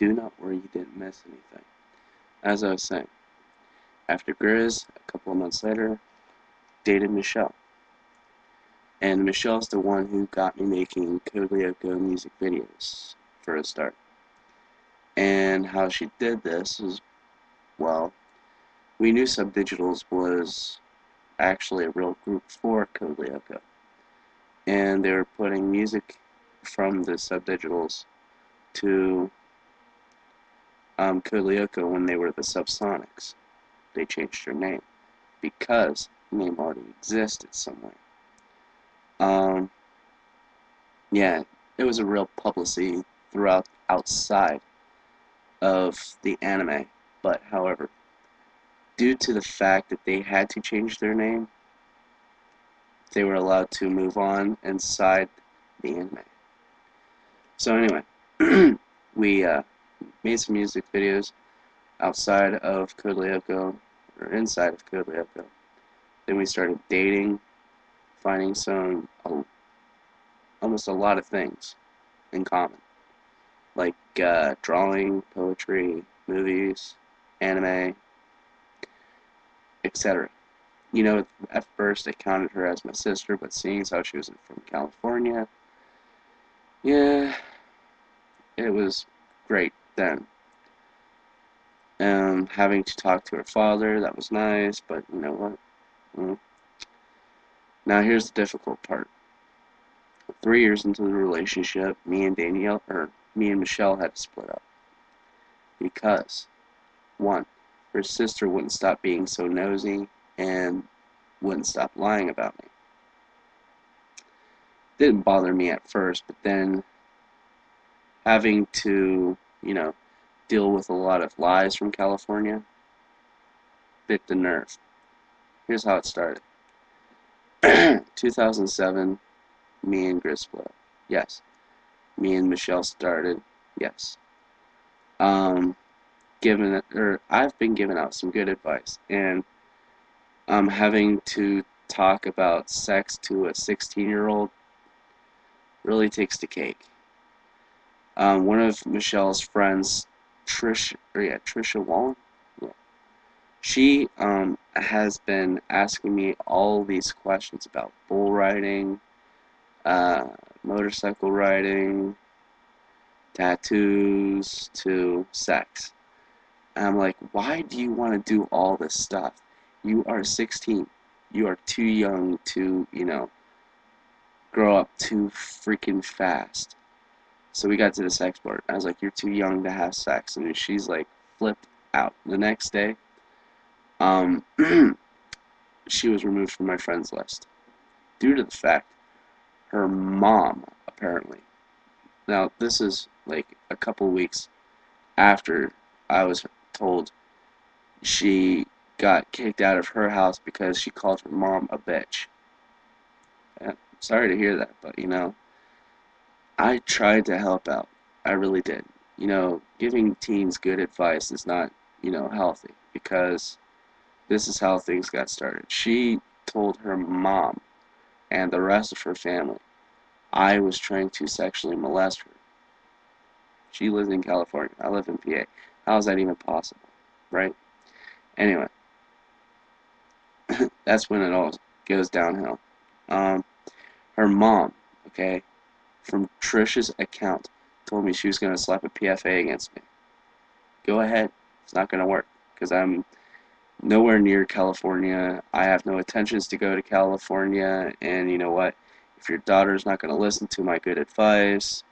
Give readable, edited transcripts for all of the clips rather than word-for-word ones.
do not worry, you didn't miss anything. As I was saying, after Grizz, a couple of months later, dated Michelle. And Michelle's the one who got me making Code Lyoko music videos for a start. And how she did this is, well, we knew Subdigitals was actually a real group for Code Lyoko. And they were putting music from the Subdigitals to Code Lyoko when they were the Subsonics. They changed their name because the name already existed somewhere. Yeah, it was a real publicity throughout outside of the anime, but however, due to the fact that they had to change their name, they were allowed to move on inside the anime. So anyway, we made some music videos outside of Code Lyoko, or inside of Code Lyoko. Then we started dating, finding almost a lot of things in common, like drawing, poetry, movies, anime, etc. You know, at first I counted her as my sister, but seeing as how she was from California, yeah, it was great then. Having to talk to her father, that was nice, but you know what? Mm. Now here's the difficult part. 3 years into the relationship, me and Michelle had to split up. Because, one, her sister wouldn't stop being so nosy and wouldn't stop lying about me. Didn't bother me at first, but then having to, deal with a lot of lies from California bit the nerve. Here's how it started. 2007, me and Gris split up. Yes. Me and Michelle started. Yes. Um, I've been giving out some good advice, and having to talk about sex to a 16-year-old really takes the cake. One of Michelle's friends, Trisha Wong, yeah, she has been asking me all these questions about bull riding, uh, motorcycle riding, tattoos, to sex. And I'm like, why do you want to do all this stuff? You are 16. You are too young to, grow up too freaking fast. So we got to the sex part. I was like, you're too young to have sex. And she's like, flipped out. The next day, um, she was removed from my friends list due to the fact her mom, apparently. Now, this is like a couple weeks after I was told she got kicked out of her house because she called her mom a bitch. And sorry to hear that, but I tried to help out. I really did. Giving teens good advice is not, healthy because this is how things got started. She told her mom and the rest of her family I was trying to sexually molest her. She lives in California. I live in PA. How is that even possible? Right? Anyway, that's when it all goes downhill. Um, Her mom, okay, from Trisha's account, told me she was going to slap a PFA against me. Go ahead. It's not going to work because I'm nowhere near California. I have no intentions to go to California. And you know what? If your daughter's not going to listen to my good advice,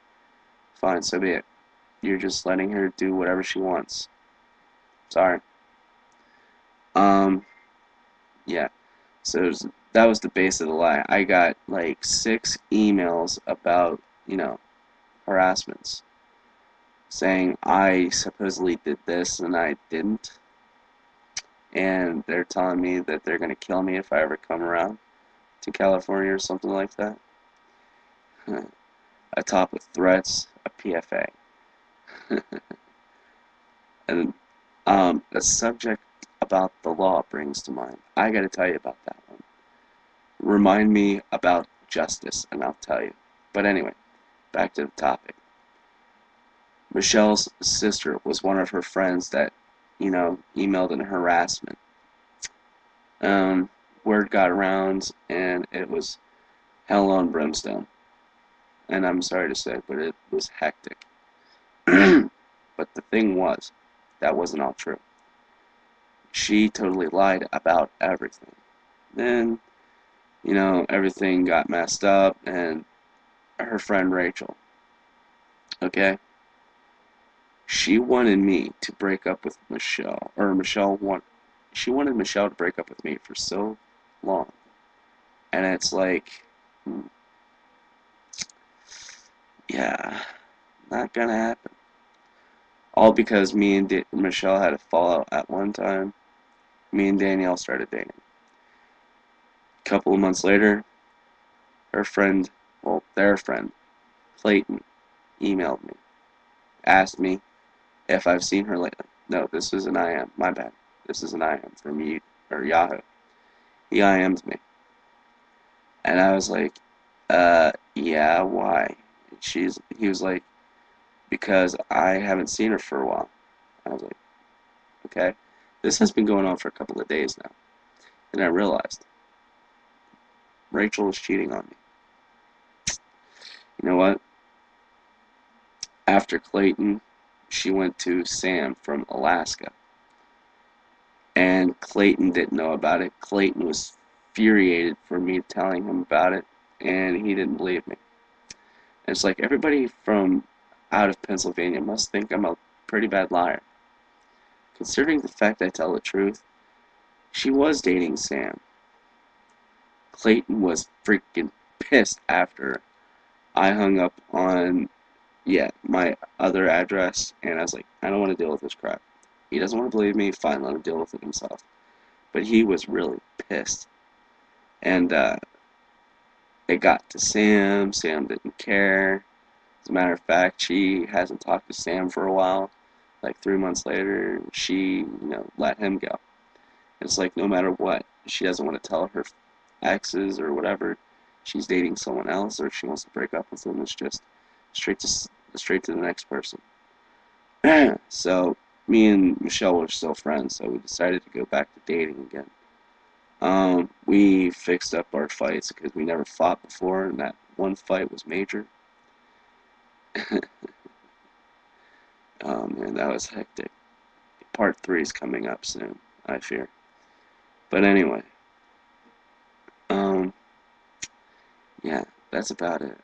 fine, so be it. You're just letting her do whatever she wants. Sorry. Um, yeah. So that was the base of the lie. I got like 6 emails about, harassments saying I supposedly did this and I didn't. And they're telling me that they're going to kill me if I ever come around to California or something like that. Atop with threats, a PFA. And a subject about the law brings to mind. I got to tell you about that one. Remind me about justice, and I'll tell you. But anyway, back to the topic. Michelle's sister was one of her friends that, emailed in harassment. Um, Word got around, and it was hell on brimstone. And I'm sorry to say, but it was hectic. But the thing was, that wasn't all true. She totally lied about everything. Then, everything got messed up, and her friend Rachel, okay, she wanted me to break up with Michelle, or she wanted Michelle to break up with me for so long. And it's like, yeah, not gonna happen. All because me and Michelle had a fallout at one time. Me and Danielle started dating. A couple of months later, her friend, well, their friend, Clayton, emailed me, asked me if I've seen her lately. No, this is an IM. My bad. This is an IM from Yahoo. He IM'd me. And I was like, yeah, why? He was like, because I haven't seen her for a while. I was like, okay. This has been going on for a couple of days now. And I realized Rachel was cheating on me. You know what? After Clayton, she went to Sam from Alaska. And Clayton didn't know about it. Clayton was infuriated for me telling him about it, and he didn't believe me. And it's like everybody from out of Pennsylvania must think I'm a pretty bad liar. Considering the fact I tell the truth, she was dating Sam. Clayton was freaking pissed after I hung up on, my other address, and I was like, I don't want to deal with this crap. He doesn't want to believe me, fine, let him deal with it himself. But he was really pissed. And it got to Sam. Sam didn't care. As a matter of fact, she hasn't talked to Sam for a while. Like 3 months later, she, let him go. It's like no matter what, she doesn't want to tell her exes or whatever she's dating someone else or she wants to break up with them. It's just straight to straight to the next person. So me and Michelle were still friends, so we decided to go back to dating again. We fixed up our fights because we never fought before, and that one fight was major. Oh man, that was hectic. Part 3 is coming up soon, I fear. But anyway, um, yeah, that's about it.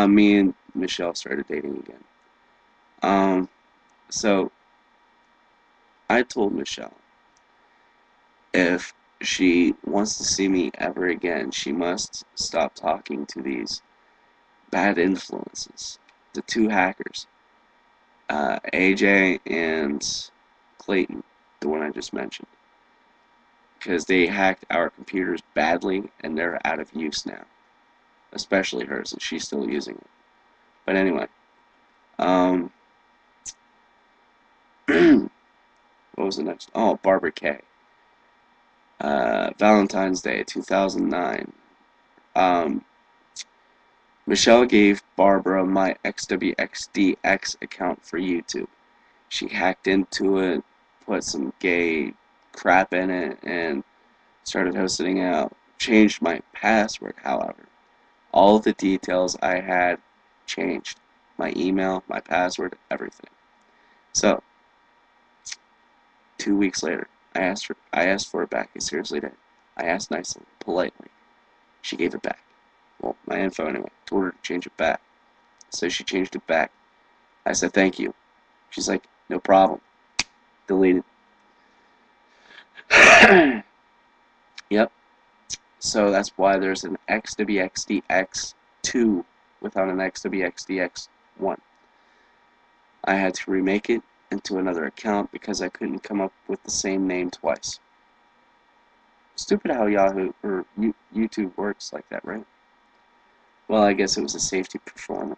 Me and Michelle started dating again. Um, so I told Michelle if she wants to see me ever again, she must stop talking to these bad influences. The two hackers, AJ and Clayton, the one I just mentioned. Because they hacked our computers badly and they're out of use now. Especially hers, and she's still using it. But anyway, um, what was the next? Oh, Barbara K. Valentine's Day, 2009. Um, Michelle gave Barbara my XWXDX account for YouTube. She hacked into it, put some gay crap in it, and started hosting out. Changed my password, however. All of the details I had changed. My email, my password, everything. So, 2 weeks later, I asked for it back. I seriously did. I asked nicely, politely. She gave it back. Well, my info anyway. Told her to change it back. So she changed it back. I said thank you. She's like, no problem. Deleted. Yep. So that's why there's an XWXDX2 without an XWXDX1. I had to remake it into another account because I couldn't come up with the same name twice. Stupid how Yahoo or YouTube works like that, right? Well, I guess it was a safety performance.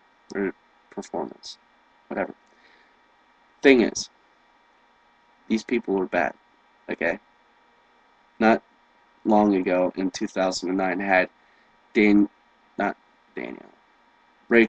Whatever. Thing is, these people were bad. Okay? Not long ago in 2009 had not Daniel.